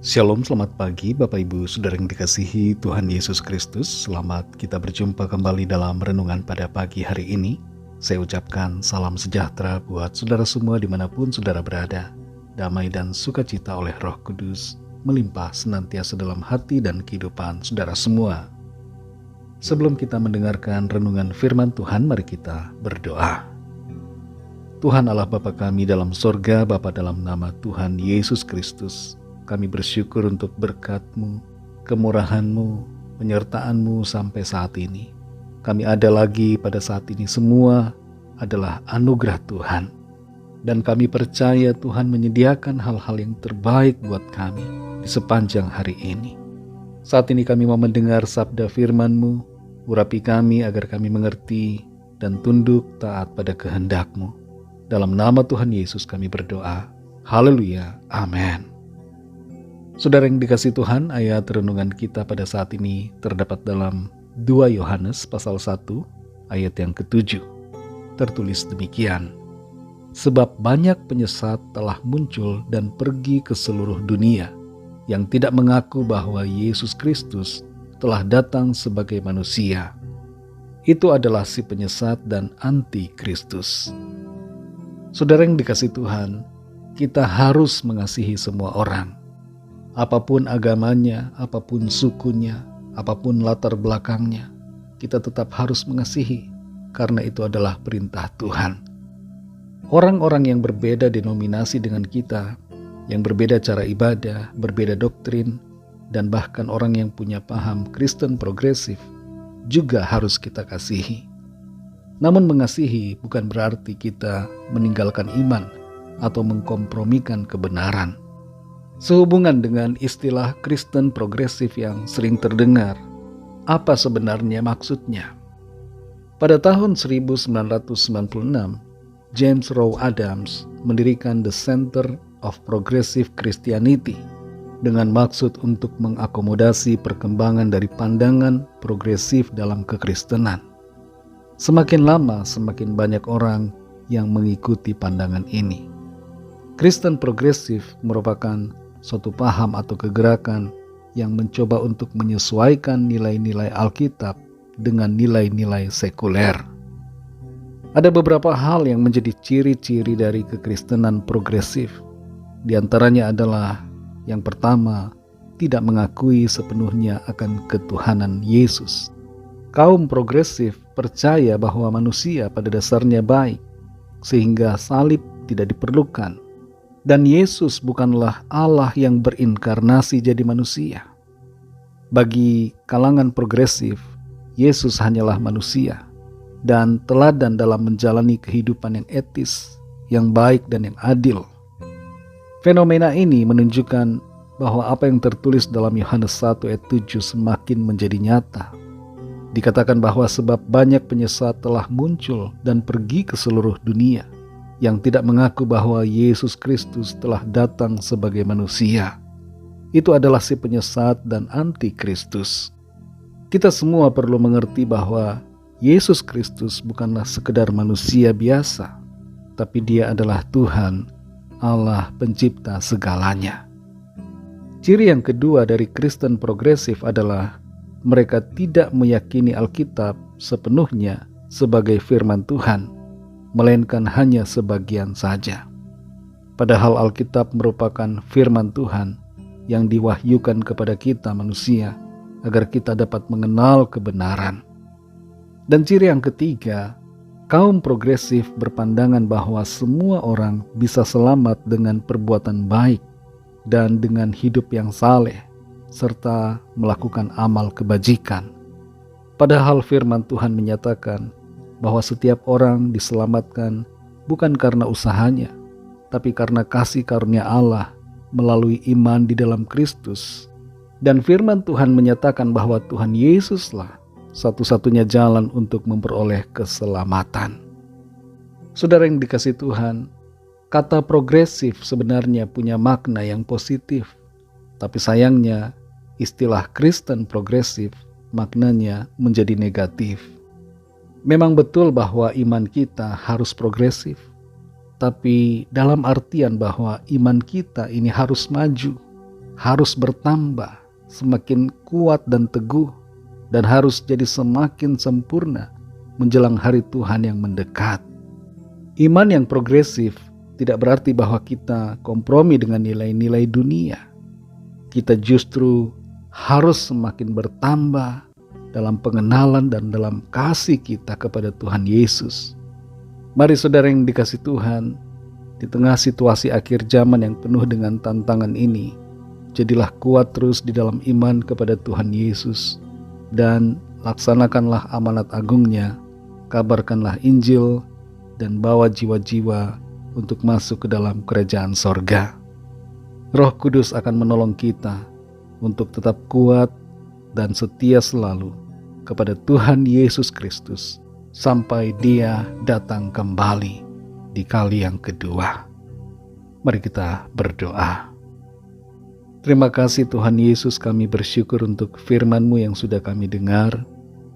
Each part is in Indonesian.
Shalom, selamat pagi Bapak Ibu Saudara yang dikasihi Tuhan Yesus Kristus. Selamat kita berjumpa kembali dalam renungan pada pagi hari ini. Saya ucapkan salam sejahtera buat saudara semua dimanapun saudara berada. Damai dan sukacita oleh Roh Kudus melimpah senantiasa dalam hati dan kehidupan saudara semua. Sebelum kita mendengarkan renungan firman Tuhan, mari kita berdoa. Tuhan Allah Bapa kami dalam sorga, Bapa dalam nama Tuhan Yesus Kristus, kami bersyukur untuk berkat-Mu, kemurahan-Mu, penyertaan-Mu sampai saat ini. Kami ada lagi pada saat ini semua adalah anugerah Tuhan. Dan kami percaya Tuhan menyediakan hal-hal yang terbaik buat kami di sepanjang hari ini. Saat ini kami mau mendengar sabda firman-Mu, urapi kami agar kami mengerti dan tunduk taat pada kehendak-Mu. Dalam nama Tuhan Yesus kami berdoa. Haleluya. Amin. Saudara yang dikasihi Tuhan, ayat renungan kita pada saat ini terdapat dalam 2 Yohanes pasal 1 ayat yang ke-7. Tertulis demikian, sebab banyak penyesat telah muncul dan pergi ke seluruh dunia yang tidak mengaku bahwa Yesus Kristus telah datang sebagai manusia. Itu adalah si penyesat dan anti-Kristus. Saudara yang dikasihi Tuhan, kita harus mengasihi semua orang. Apapun agamanya, apapun sukunya, apapun latar belakangnya, kita tetap harus mengasihi, karena itu adalah perintah Tuhan. Orang-orang yang berbeda denominasi dengan kita, yang berbeda cara ibadah, berbeda doktrin, dan bahkan orang yang punya paham Kristen progresif, juga harus kita kasihi. Namun mengasihi bukan berarti kita meninggalkan iman atau mengkompromikan kebenaran. Sehubungan dengan istilah Kristen progresif yang sering terdengar, apa sebenarnya maksudnya? Pada tahun 1996, James Rowe Adams mendirikan The Center of Progressive Christianity dengan maksud untuk mengakomodasi perkembangan dari pandangan progresif dalam kekristenan. Semakin lama, semakin banyak orang yang mengikuti pandangan ini. Kristen progresif merupakan suatu paham atau kegerakan yang mencoba untuk menyesuaikan nilai-nilai Alkitab dengan nilai-nilai sekuler. Ada beberapa hal yang menjadi ciri-ciri dari kekristenan progresif. Di antaranya adalah yang pertama, tidak mengakui sepenuhnya akan ketuhanan Yesus. Kaum progresif percaya bahwa manusia pada dasarnya baik, sehingga salib tidak diperlukan. Dan Yesus bukanlah Allah yang berinkarnasi jadi manusia. Bagi kalangan progresif, Yesus hanyalah manusia dan teladan dalam menjalani kehidupan yang etis, yang baik dan yang adil. Fenomena ini menunjukkan bahwa apa yang tertulis dalam Yohanes 1 ayat 7 semakin menjadi nyata. Dikatakan bahwa sebab banyak penyesat telah muncul dan pergi ke seluruh dunia yang tidak mengaku bahwa Yesus Kristus telah datang sebagai manusia. Itu adalah si penyesat dan anti-Kristus. Kita semua perlu mengerti bahwa Yesus Kristus bukanlah sekedar manusia biasa, tapi Dia adalah Tuhan, Allah pencipta segalanya. Ciri yang kedua dari Kristen progresif adalah mereka tidak meyakini Alkitab sepenuhnya sebagai firman Tuhan, melainkan hanya sebagian saja. Padahal Alkitab merupakan firman Tuhan yang diwahyukan kepada kita manusia agar kita dapat mengenal kebenaran. Dan ciri yang ketiga, kaum progresif berpandangan bahwa semua orang bisa selamat dengan perbuatan baik dan dengan hidup yang saleh serta melakukan amal kebajikan. Padahal firman Tuhan menyatakan bahwa setiap orang diselamatkan bukan karena usahanya, tapi karena kasih karunia Allah melalui iman di dalam Kristus. Dan firman Tuhan menyatakan bahwa Tuhan Yesuslah satu-satunya jalan untuk memperoleh keselamatan. Saudara yang dikasihi Tuhan, kata progresif sebenarnya punya makna yang positif, tapi sayangnya istilah Kristen progresif maknanya menjadi negatif. Memang betul bahwa iman kita harus progresif, tapi dalam artian bahwa iman kita ini harus maju, harus bertambah, semakin kuat dan teguh, dan harus jadi semakin sempurna menjelang hari Tuhan yang mendekat. Iman yang progresif tidak berarti bahwa kita kompromi dengan nilai-nilai dunia. Kita justru harus semakin bertambah dalam pengenalan dan dalam kasih kita kepada Tuhan Yesus. Mari saudara yang dikasih Tuhan, di tengah situasi akhir zaman yang penuh dengan tantangan ini, jadilah kuat terus di dalam iman kepada Tuhan Yesus, dan laksanakanlah amanat agungnya, kabarkanlah Injil, dan bawa jiwa-jiwa untuk masuk ke dalam kerajaan sorga. Roh Kudus akan menolong kita untuk tetap kuat dan setia selalu kepada Tuhan Yesus Kristus sampai Dia datang kembali di kali yang kedua. Mari kita berdoa. Terima kasih Tuhan Yesus, kami bersyukur untuk firman-Mu yang sudah kami dengar,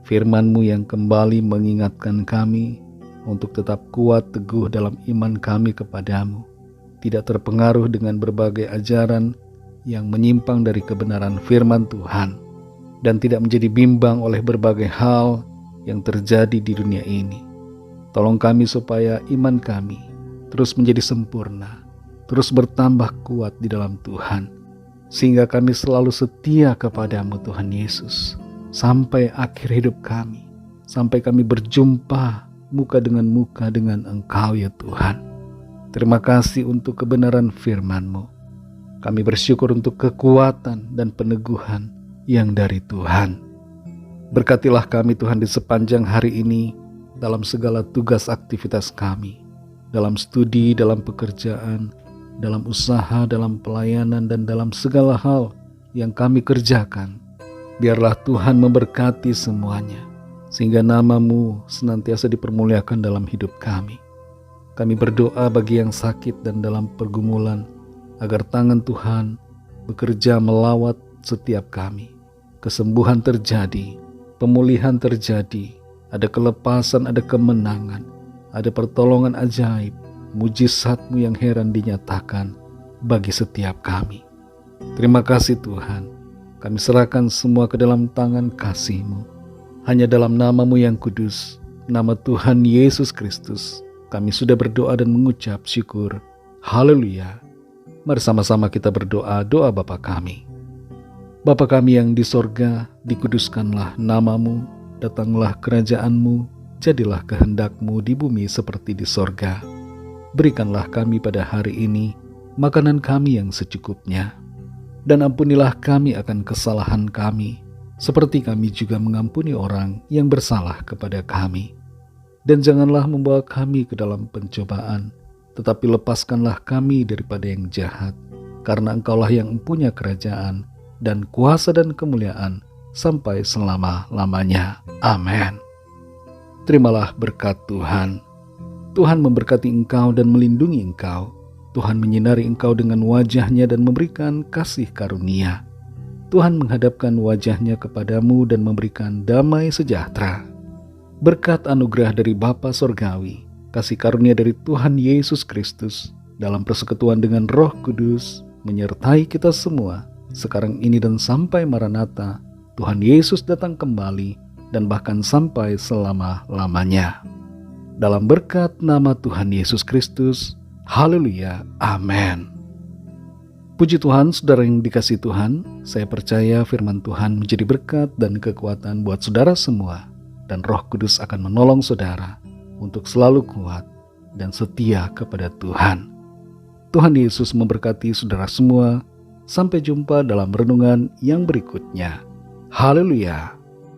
firman-Mu yang kembali mengingatkan kami untuk tetap kuat teguh dalam iman kami kepadamu, tidak terpengaruh dengan berbagai ajaran yang menyimpang dari kebenaran firman Tuhan, dan tidak menjadi bimbang oleh berbagai hal yang terjadi di dunia ini. Tolong kami supaya iman kami terus menjadi sempurna, terus bertambah kuat di dalam Tuhan, sehingga kami selalu setia kepadamu Tuhan Yesus, sampai akhir hidup kami, sampai kami berjumpa muka dengan Engkau ya Tuhan. Terima kasih untuk kebenaran firman-Mu. Kami bersyukur untuk kekuatan dan peneguhan yang dari Tuhan. Berkatilah kami Tuhan di sepanjang hari ini, dalam segala tugas aktivitas kami, dalam studi, dalam pekerjaan, dalam usaha, dalam pelayanan, dan dalam segala hal yang kami kerjakan. Biarlah Tuhan memberkati semuanya, sehingga nama-Mu senantiasa dipermuliakan dalam hidup kami. Kami berdoa bagi yang sakit dan dalam pergumulan, agar tangan Tuhan bekerja melawat setiap kami. Kesembuhan terjadi, pemulihan terjadi, ada kelepasan, ada kemenangan, ada pertolongan ajaib, mujizat-Mu yang heran dinyatakan bagi setiap kami. Terima kasih Tuhan, kami serahkan semua ke dalam tangan kasih-Mu. Hanya dalam nama-Mu yang kudus, nama Tuhan Yesus Kristus, kami sudah berdoa dan mengucap syukur. Haleluya. Mari sama-sama kita berdoa doa Bapa kami. Bapa kami yang di sorga, dikuduskanlah nama-Mu, datanglah kerajaan-Mu, jadilah kehendak-Mu di bumi seperti di sorga. Berikanlah kami pada hari ini makanan kami yang secukupnya, dan ampunilah kami akan kesalahan kami, seperti kami juga mengampuni orang yang bersalah kepada kami. Dan janganlah membawa kami ke dalam pencobaan, tetapi lepaskanlah kami daripada yang jahat, karena Engkaulah yang mempunyai kerajaan dan kuasa dan kemuliaan sampai selama-lamanya. Amin. Terimalah berkat Tuhan. Tuhan memberkati engkau dan melindungi engkau. Tuhan menyinari engkau dengan wajah-Nya dan memberikan kasih karunia. Tuhan menghadapkan wajah-Nya kepadamu dan memberikan damai sejahtera. Berkat anugerah dari Bapa Sorgawi, kasih karunia dari Tuhan Yesus Kristus, dalam persekutuan dengan Roh Kudus, menyertai kita semua, sekarang ini dan sampai Maranatha, Tuhan Yesus datang kembali, dan bahkan sampai selama-lamanya. Dalam berkat nama Tuhan Yesus Kristus, haleluya, amin. Puji Tuhan, saudara yang dikasih Tuhan, saya percaya firman Tuhan menjadi berkat dan kekuatan buat saudara semua, dan Roh Kudus akan menolong saudara untuk selalu kuat dan setia kepada Tuhan. Tuhan Yesus memberkati saudara semua. Sampai jumpa dalam renungan yang berikutnya. Haleluya.